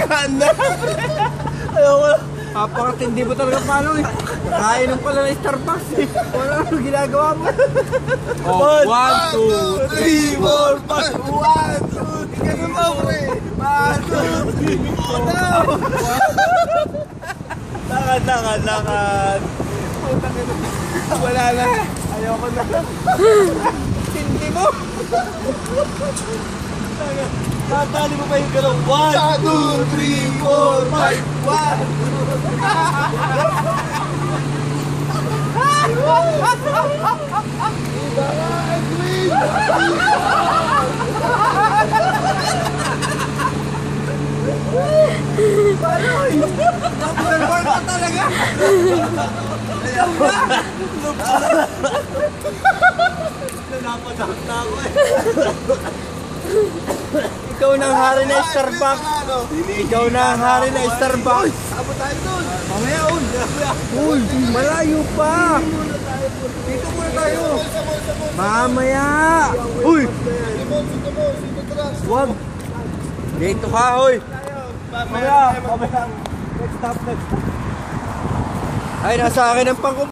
Ganda. Ayoko. Napakatindi mo talaga paano eh. Nakainom pala ng Starbucks eh. Wala ano ginagawa mo. Oh, 1, 2, 3, 4, 5. 1, 2, 3. Ganun ba pre? 1, 2, 3. Lakad. Wala na. Ayoko na. Hindi mo. Tatali mo pa yung gano'n. 1, 2, 3, 4, 5, 1. Paloy! Napagawar ka talaga! Ayaw ba? Napadak na ako eh. Ikaw na ang hari na Starbucks. Ikaw na ang hari na Starbucks. Sabo tayo doon. Mamaya on. Uy, malayo pa. Dito muna tayo. Mamaya. Uy. Wag. Dito ka, uy. Mamaya. Next stop. Ay, nasa akin ang pangkumpara.